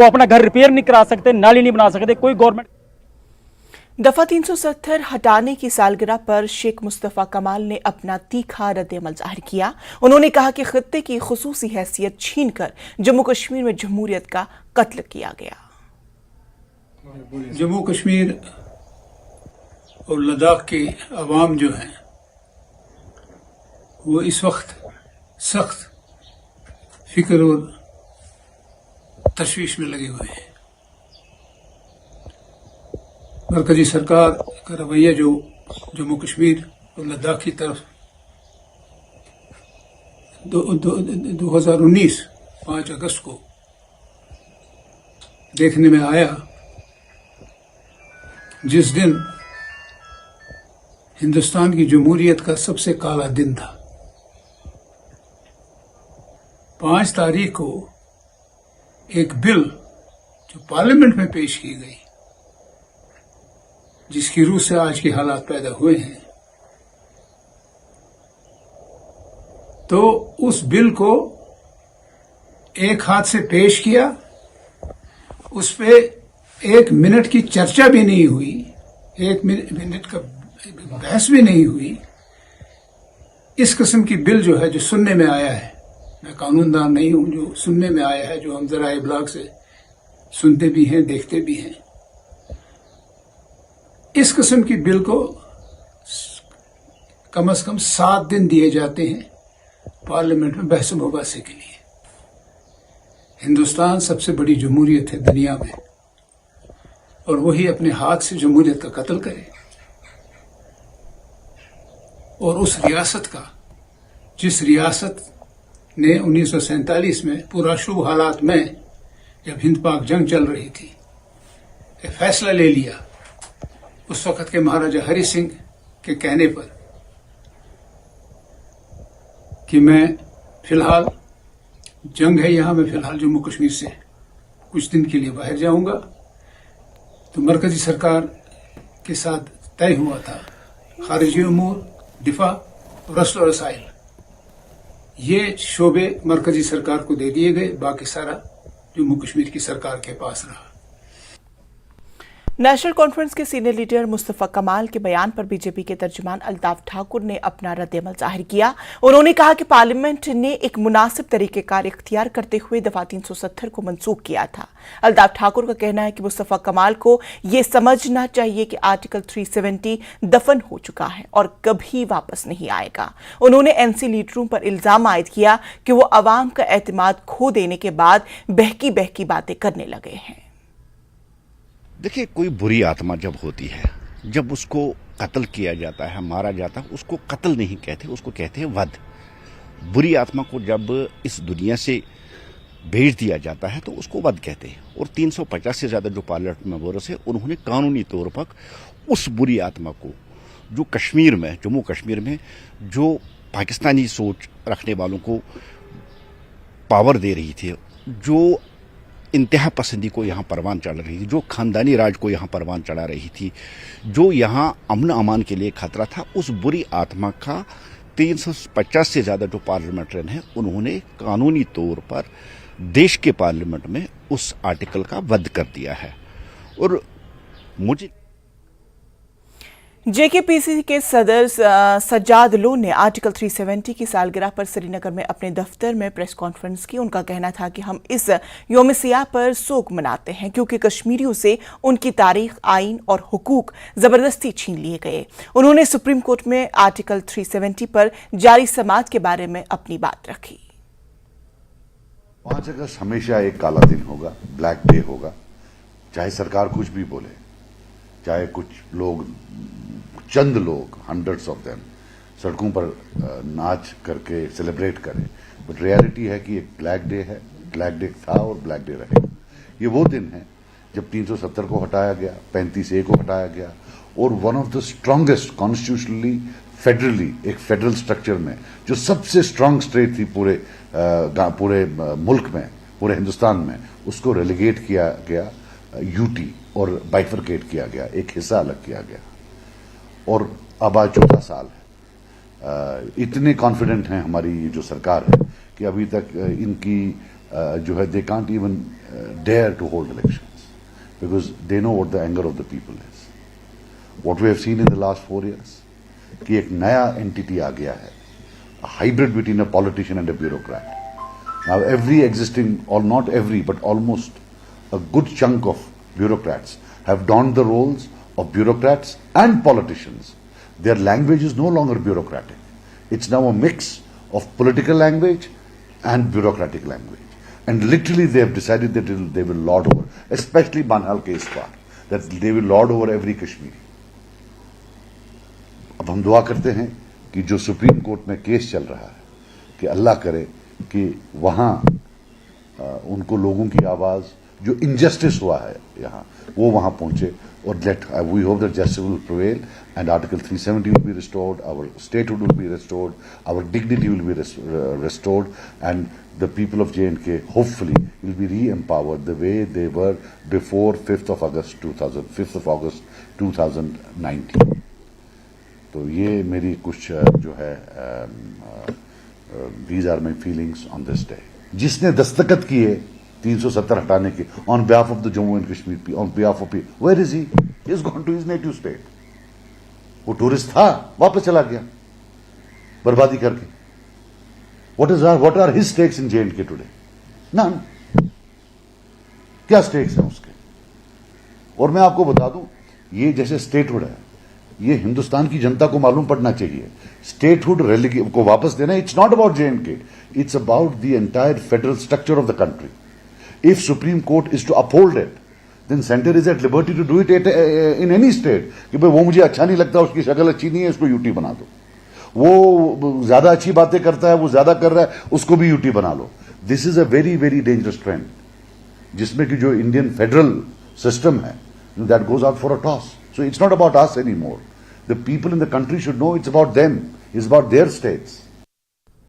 वो अपना घर रिपेयर नहीं करा सकते, नाली नहीं बना सकते, कोई गवर्नमेंट। दफा 370 हटाने की सालगिरह पर शेख मुस्तफा कमाल ने अपना तीखा रद्द-ए-अमल जाहिर किया। उन्होंने कहा कि खित्ते की खुसूसी हैसियत छीनकर जम्मू कश्मीर में जमहूरियत का कत्ल किया गया। जम्मू कश्मीर और लद्दाख के अवाम जो हैं वो इस वक्त सख्त फिक्र और तशवीश में लगे हुए हैं। मरकजी सरकार का रवैया जो जम्मू कश्मीर और लद्दाख की तरफ 2019 5 अगस्त को देखने में आया, जिस दिन हिंदुस्तान की जमहूरियत का सबसे काला दिन था। 5 तारीख को एक बिल जो पार्लियामेंट में पेश की गई, जिसकी रूह से आज के हालात पैदा हुए हैं, तो उस बिल को एक हाथ से पेश किया, उस पे 1 मिनट की चर्चा भी नहीं हुई, 1 मिनट का बहस भी नहीं हुई। इस किस्म की बिल जो है, जो सुनने में आया है, मैं कानूनदान नहीं हूं, जो सुनने में आया है, जो हम जराए इब्लाग से सुनते भी हैं, देखते भी हैं, इस किस्म की बिल को कम से कम 7 दिन दिए जाते हैं पार्लियामेंट में बहस मुबासे के लिए। हिंदुस्तान सबसे बड़ी जमहूरियत है दुनिया में, और वही अपने हाथ से जमहूरियत का कत्ल करे, और उस रियासत का, जिस रियासत ने 1947 में पूरा शुभ हालात में, जब हिंद पाक जंग चल रही थी, एक फैसला ले लिया उस वक्त के महाराजा हरि सिंह के कहने पर कि मैं फिलहाल जंग है यहां, मैं फिलहाल जम्मू कश्मीर से कुछ दिन के लिए बाहर जाऊंगा, तो मरकजी सरकार के साथ तय हुआ था खारिजी उमूर, दिफा और रस्ल और रसाइल, ये शोबे मरकजी सरकार को दे दिए गए, बाकी सारा जम्मू कश्मीर की सरकार के पास रहा। नेशनल कॉन्फ्रेंस के सीनियर लीडर मुस्तफा कमाल के बयान पर बीजेपी के तर्जुमान अल्ताफ ठाकुर ने अपना रद्द-ए-अमल जाहिर किया। उन्होंने कहा कि पार्लियामेंट ने एक मुनासिब तरीकेकार इख्तियार करते हुए दफा 370 को मंसूख किया था। अल्ताफ ठाकुर का कहना है कि मुस्तफा कमाल को यह समझना चाहिए कि आर्टिकल 370 दफन हो चुका है और कभी वापस नहीं आएगा। उन्होंने एनसी लीडरों पर इल्जाम आयद किया कि वो अवाम का एतमाद खो देने के बाद बहकी बहकी बातें करने लगे हैं। देखिए, कोई बुरी आत्मा जब होती है, जब उसको कत्ल किया जाता है, मारा जाता है, उसको कत्ल नहीं कहते, उसको कहते हैं वध। बुरी आत्मा को जब इस दुनिया से भेज दिया जाता है तो उसको वध कहते हैं। और 350 से ज़्यादा जो पार्लियामेंट मेंबर्स हैं, उन्होंने कानूनी तौर पर उस बुरी आत्मा को, जो कश्मीर में, जम्मू कश्मीर में जो पाकिस्तानी सोच रखने वालों को पावर दे रही थी, जो इंतहा पसंदी को यहाँ परवान चढ़ा रही थी, जो खानदानी राज को यहाँ परवान चढ़ा रही थी, जो यहाँ अमन अमान के लिए खतरा था, उस बुरी आत्मा का 350 से ज़्यादा जो पार्लियामेंट्रियन हैं, उन्होंने कानूनी तौर पर देश के पार्लियामेंट में उस आर्टिकल का वध कर दिया है। और मुझे जेकेपीसी के सदर सज्जाद लोन ने आर्टिकल 370 की सालगिरह पर श्रीनगर में अपने दफ्तर में प्रेस कॉन्फ्रेंस की। उनका कहना था कि हम इस यौम सियाह पर शोक मनाते हैं क्योंकि कश्मीरियों से उनकी तारीख, आइन और हुकूक जबरदस्ती छीन लिए गए। उन्होंने सुप्रीम कोर्ट में आर्टिकल 370 पर जारी समाअत के बारे में अपनी बात रखी। 5 अगस्त हमेशा एक काला दिन होगा, ब्लैक डे होगा, चाहे सरकार कुछ भी बोले, चाहे कुछ लोग, चंद लोग, हंड्रेड्स ऑफ देम सड़कों पर नाच करके सेलिब्रेट करें, बट रियलिटी है कि एक ब्लैक डे है, ब्लैक डे था और ब्लैक डे रहेगा। ये वो दिन है जब 370 को हटाया गया, 35A को हटाया गया, और one of the strongest constitutionally, federally, एक फेडरल स्ट्रक्चर में जो सबसे स्ट्रांग स्टेट थी पूरे मुल्क में, पूरे हिंदुस्तान में, उसको रेलीगेट किया गया यूटी और बाइफरकेट किया गया, एक हिस्सा अलग किया गया। और अब आज 4था साल है। इतने कॉन्फिडेंट हैं हमारी जो सरकार है कि अभी तक इनकी जो है they can't even dare to hold elections because they know what the anger of the people is. What we have seen in the last 4 years, कि एक नया entity आ गया है, a hybrid between a politician and a bureaucrat. Now every existing, or not every, but almost a good chunk of bureaucrats have donned the roles of bureaucrats and politicians. Their language is no longer bureaucratic. It's now a mix of political language and bureaucratic language. And literally they have decided that they will lord over, especially Banhal case part, that they will lord over every Kashmiri. अब हम दुआ करते हैं कि जो supreme court में case चल रहा है कि अल्लाह करे कि वहां उनको लोगों की आवाज जो इनजस्टिस हुआ है यहाँ वो वहां पहुंचे और we hope that justice will prevail and Article 370 will be restored, our statehood will be restored, our dignity will be restored, and the people of J&K hopefully will be re-empowered the way they were before 5th of August 2019. तो ये मेरी कुछ जो है these are my feelings on this day. जिसने दस्तखत किए 370 हटाने के on behalf of the Jammu and Kashmir people, on behalf of people, where is he? He has gone to his native state. वो टूरिस्ट था, वापस चला गया बर्बादी करके. What are his stakes in J&K today? None. क्या stakes हैं उसके? और मैं आपको बता दूं, ये जैसे स्टेटहुड है, ये हिंदुस्तान की जनता को मालूम पड़ना चाहिए. स्टेटहुड को वापस देना, it's not about J&K, it's about the entire federal structure of the country. If Supreme Court is to uphold it, then center is at liberty to do it in any state. कि भाई वो मुझे अच्छा नहीं लगता, उसकी शक्ल अच्छी नहीं है, इसको यूटी बना दो. वो ज्यादा अच्छी बातें करता है, वो ज्यादा कर रहा है, उसको भी यूटी बना लो. This is a very very dangerous trend, जिसमें कि जो इंडियन फेडरल सिस्टम है, that goes out for a toss. So it's not about us anymore. The people in the country should know it's about them. It's about their states.